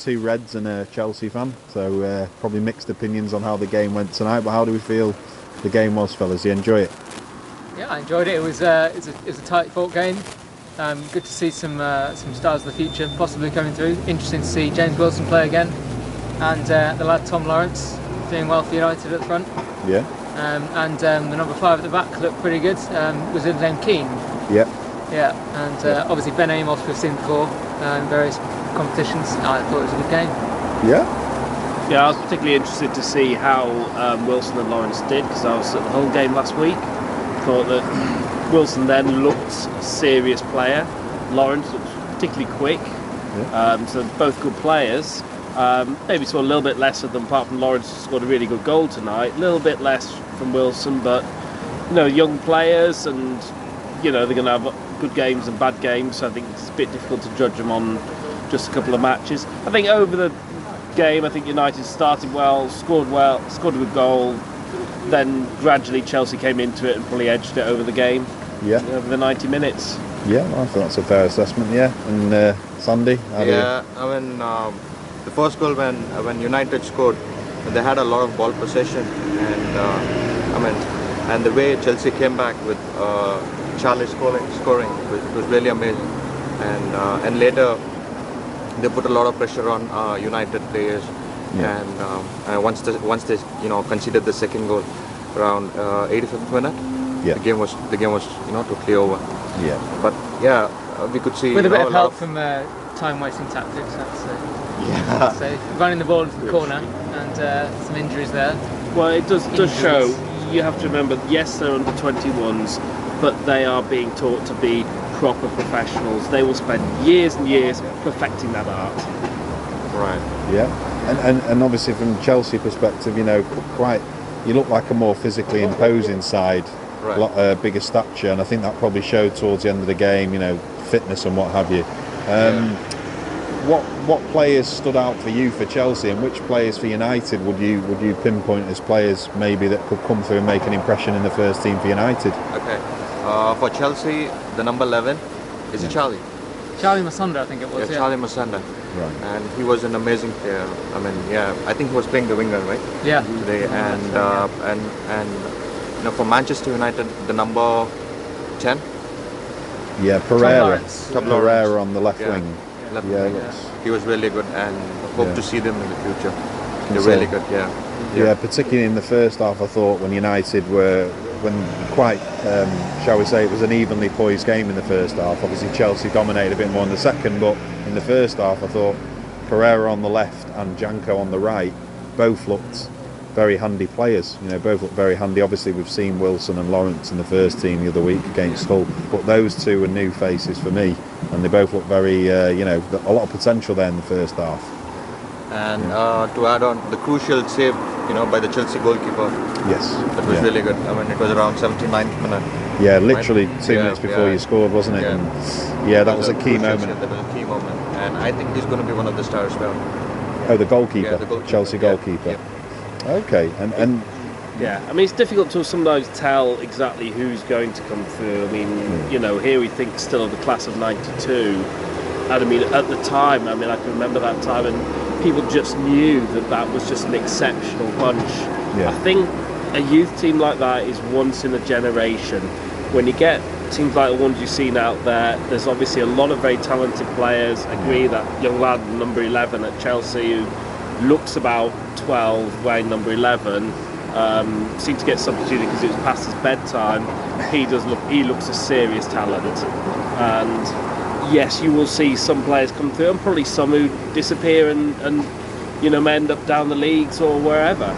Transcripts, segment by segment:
two Reds and a Chelsea fan, so probably mixed opinions on how the game went tonight. But how do we feel the game was, fellas? Do you enjoy it? Yeah, I enjoyed it. It was a tight fought game. Good to see some stars of the future possibly coming through. Interesting to see James Wilson play again, and the lad Tom Lawrence doing well for United at the front. Yeah. And the number 5 at the back looked pretty good. Was his name Keane? Yeah. Yeah, and obviously Ben Amos we've seen before in various competitions. I thought it was a good game. Yeah. Yeah, I was particularly interested to see how Wilson and Lawrence did, because I was at the whole game last week. Thought that Wilson then looked a serious player. Lawrence looked particularly quick. Yeah. So both good players. Maybe saw a little bit less of them, apart from Lawrence who scored a really good goal tonight. A little bit less from Wilson, but young players, and they're going to have good games and bad games. So I think it's a bit difficult to judge them on just a couple of matches. I think over the game, I think United started well, scored a good goal. Then gradually Chelsea came into it and probably edged it over the game. Yeah. Over the 90 minutes. Yeah, I think that's a fair assessment. Yeah, and Sandy. I mean, the first goal when United scored, they had a lot of ball possession, and and the way Chelsea came back with Charlie scoring was really amazing, and later they put a lot of pressure on United players. Yeah. And once they conceded the second goal around 85th minute, yeah, the game was totally over. Yeah. But yeah, we could see with a bit of help from time-wasting tactics, I'd say. Yeah. So running the ball into the corner and some injuries there. Well, it does show. You have to remember, yes, they're under 21s, but they are being taught to be proper professionals. They will spend years and years perfecting that art. Right. Yeah. And obviously from Chelsea perspective, you look like a more physically imposing side, right. A lot bigger stature, and I think that probably showed towards the end of the game, fitness and what have you. What players stood out for you for Chelsea, and which players for United would you pinpoint as players maybe that could come through and make an impression in the first team for United? Okay, for Chelsea, the number 11 is Charlie Masunda, I think it was. Yeah, Charlie Masunda. Right. And he was an amazing player. I think he was playing the winger, right? Yeah. Today, and for Manchester United, the number 10. Yeah, Pereira on the left wing. He was really good, and hope to see them in the future. They're really good, Yeah, particularly in the first half, I thought when United were, quite, shall we say, it was an evenly poised game in the first half. Obviously Chelsea dominated a bit more in the second, but in the first half I thought Pereira on the left and Janko on the right both looked very handy players. Both looked very handy. Obviously we've seen Wilson and Lawrence in the first team the other week against Hull, but those two are new faces for me, and they both look very, a lot of potential there in the first half. And to add on, the crucial save, by the Chelsea goalkeeper. Yes. That was really good. It was around 79th minute. Yeah, literally 2 minutes before you scored, wasn't it? Yeah, and that was a key moment. That was a key moment. And I think he's going to be one of the stars now. Oh, the goalkeeper? Yeah, Chelsea goalkeeper. Yeah. Okay, and yeah, it's difficult to sometimes tell exactly who's going to come through. Here we think still of the class of 92. And at the time, I can remember that time, and people just knew that was just an exceptional bunch. Yeah. I think a youth team like that is once in a generation. When you get teams like the ones you've seen out there, there's obviously a lot of very talented players. I agree that young lad, number 11 at Chelsea, who looks about 12, wearing number 11, seemed to get substituted because it was past his bedtime. He looks a serious talent. And yes, you will see some players come through, and probably some who disappear and end up down the leagues or wherever.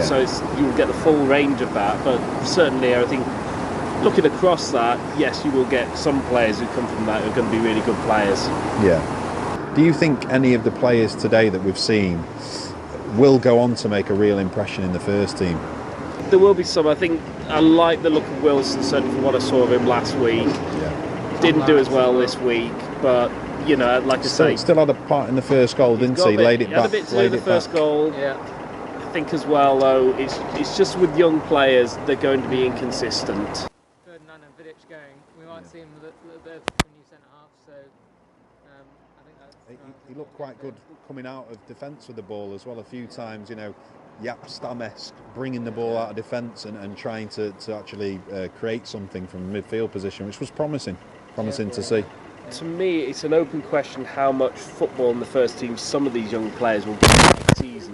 So you'll get the full range of that. But certainly, I think looking across that, yes, you will get some players who come from that who are going to be really good players. Yeah. Do you think any of the players today that we've seen will go on to make a real impression in the first team? There will be some. I think I like the look of Wilson, certainly from what I saw of him last week. Yeah. Didn't do as well this week, but like I say, still had a part in the first goal, didn't he? Laid it back. Had a bit to do the first goal. Yeah. I think as well, though, it's just with young players, they're going to be inconsistent. Ferdinand and Vidic going, we might see him a little bit of a new centre half. So I think he looked quite good coming out of defence with the ball as well. A few times, you know, Jaap Stam-esque, bringing the ball out of defence and trying to actually create something from midfield position, which was promising to see. To me, it's an open question how much football in the first team some of these young players will get this season.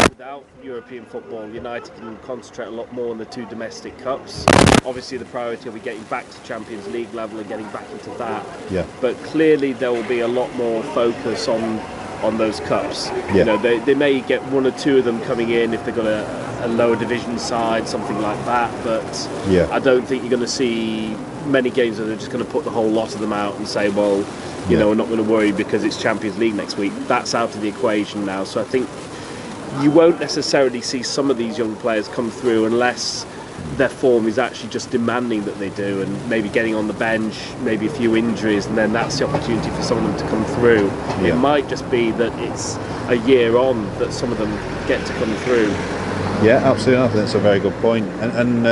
Without European football, United can concentrate a lot more on the 2 domestic cups. Obviously, the priority will be getting back to Champions League level and getting back into that. Yeah. But clearly, there will be a lot more focus on those cups. Yeah. You know, they may get 1 or 2 of them coming in if they've got a lower division side, something like that. But yeah. I don't think you're going to see many games where they're just going to put the whole lot of them out and say, well, you know, we're not going to worry because it's Champions League next week. That's out of the equation now. So I think you won't necessarily see some of these young players come through unless their form is actually just demanding that they do, and maybe getting on the bench, maybe a few injuries, and then that's the opportunity for some of them to come through. Yeah. It might just be that it's a year on that some of them get to come through. Yeah, absolutely. I think that's a very good point. And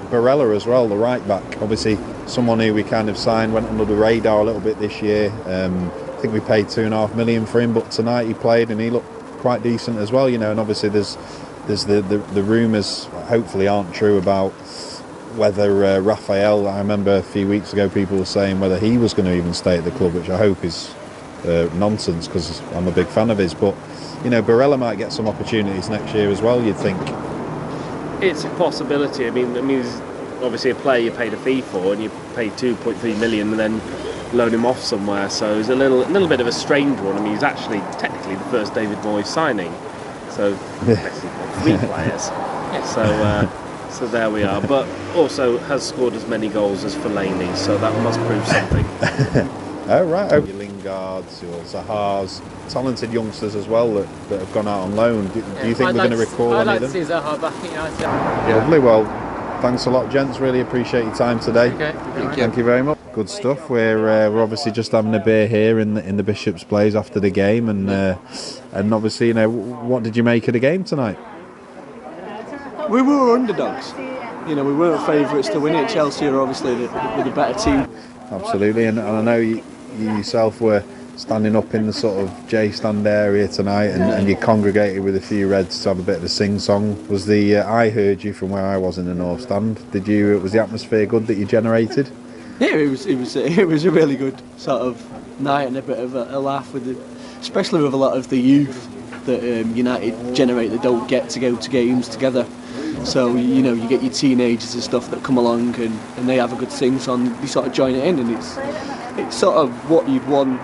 Barella as well, the right back, obviously someone who we kind of signed, went under the radar a little bit this year. I think we paid $2.5 million for him, but tonight he played and he looked quite decent as well, you know. And obviously there's the rumours, hopefully aren't true, about whether Raphael, I remember a few weeks ago people were saying whether he was going to even stay at the club, which I hope is nonsense because I'm a big fan of his. But you know, Barella might get some opportunities next year as well, you'd think. It's a possibility. I mean, he's obviously a player you paid a fee for, and you paid 2.3 million and then loan him off somewhere. So it's a little bit of a strange one. I mean, he's actually technically the first David Moyes signing. So basically 3 players. So there we are. But also has scored as many goals as Fellaini, so that must prove something. Oh right. Your Lingards, your Zahars, talented youngsters as well that have gone out on loan. Do you think we're going to recall any of them? I'd like to see Zaha back at United. Yeah. Lovely. Well, thanks a lot, gents. Really appreciate your time today. Okay. Thank you very much. Good stuff. We're obviously just having a beer here in the Bishop's Place after the game, and obviously, you know, what did you make of the game tonight? We were underdogs. You know, we weren't favourites to win it. Chelsea are obviously the better team. Absolutely, and I know you yourself were standing up in the sort of J stand area tonight, and you congregated with a few Reds to have a bit of a sing-song. Was I heard you from where I was in the North Stand. Was the atmosphere good that you generated? Yeah, it was a really good sort of night and a bit of a laugh especially with a lot of the youth that United generate that don't get to go to games together. So you know, you get your teenagers and stuff that come along and they have a good sing-song. You sort of join it in, and it's sort of what you'd want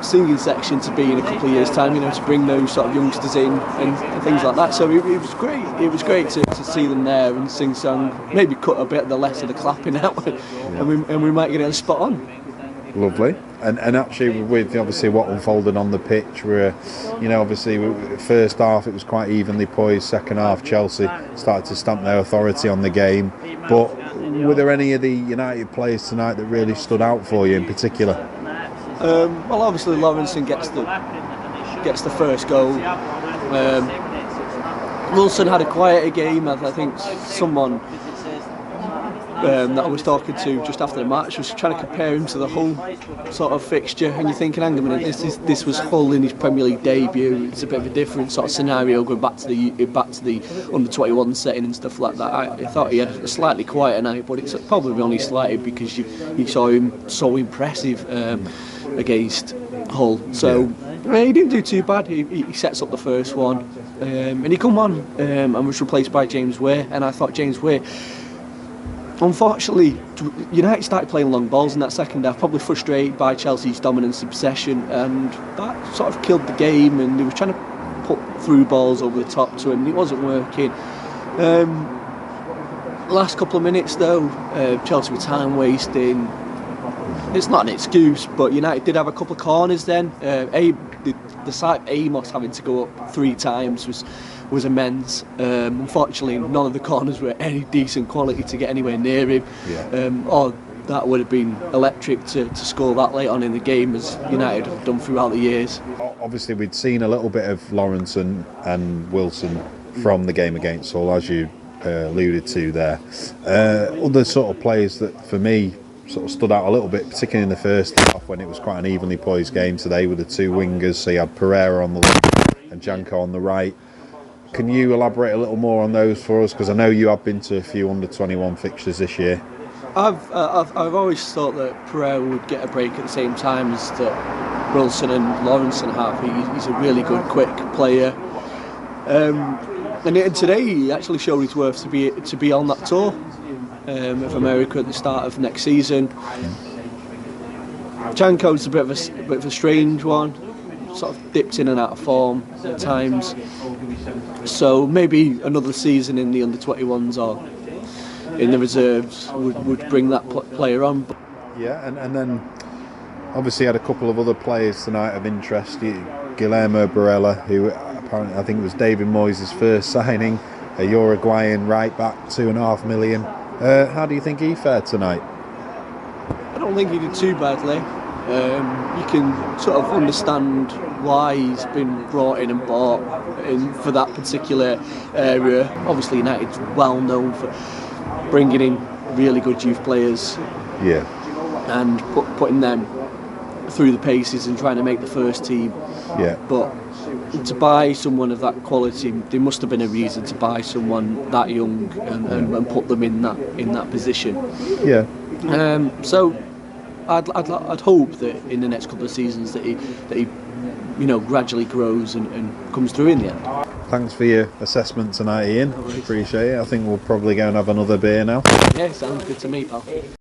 singing section to be in a couple of years' time, you know, to bring those sort of youngsters in and things like that. So it was great. It was great to see them there and sing song. Maybe cut a bit of the less of the clapping out, and we might get it spot on. Lovely. And actually, with obviously what unfolded on the pitch, where, you know, obviously first half it was quite evenly poised. Second half, Chelsea started to stamp their authority on the game. But were there any of the United players tonight that really stood out for you in particular? Well, obviously Lawrenson gets the first goal. Wilson had a quieter game. I think someone that I was talking to just after the match was trying to compare him to the Hull sort of fixture, and you're thinking, hang on a minute, this was Hull in his Premier League debut. It's a bit of a different sort of scenario going back to the under-21 setting and stuff like that. I thought he had a slightly quieter night, but it's probably only slightly because you saw him so impressive against Hull. So he didn't do too bad. He sets up the first one, and he come on and was replaced by James Weir, and I thought James Weir, unfortunately, United started playing long balls in that second half, probably frustrated by Chelsea's dominance and possession, and that sort of killed the game, and they were trying to put through balls over the top to him, and it wasn't working. Last couple of minutes though, Chelsea were time wasting. It's not an excuse, but United did have a couple of corners then. The sight of Amos having to go up 3 times was immense. Unfortunately, none of the corners were any decent quality to get anywhere near him. Yeah. Or that would have been electric to score that late on in the game, as United have done throughout the years. Obviously, we'd seen a little bit of Lawrence and Wilson from the game against Hull, as you alluded to there. Other sort of players that, for me, sort of stood out a little bit, particularly in the first half when it was quite an evenly poised game today with the two wingers. So you had Pereira on the left and Janko on the right. Can you elaborate a little more on those for us? Because I know you have been to a few under-21 fixtures this year. I've always thought that Pereira would get a break at the same time as that Wilson and Lawrenson have. He's a really good, quick player. And today he actually showed his worth to be on that tour of America at the start of next season. Janko's a bit of a strange one, sort of dipped in and out of form at times. So maybe another season in the under-21s or in the reserves would bring that player on. Yeah, and then obviously had a couple of other players tonight of interest. Guillermo Barella, who apparently I think it was David Moyes' first signing, a Uruguayan right back, $2.5 million. How do you think he fared tonight? I don't think he did too badly. You can sort of understand why he's been brought in and bought in for that particular area. Obviously United's well known for bringing in really good youth players, yeah, and putting them through the paces and trying to make the first team. Yeah. But to buy someone of that quality, there must have been a reason to buy someone that young and put them in that position. Yeah. So I'd hope that in the next couple of seasons that he gradually grows and comes through in the end. Thanks for your assessment tonight, Ian. Appreciate it. I think we'll probably go and have another beer now. Yeah, sounds good to me, pal.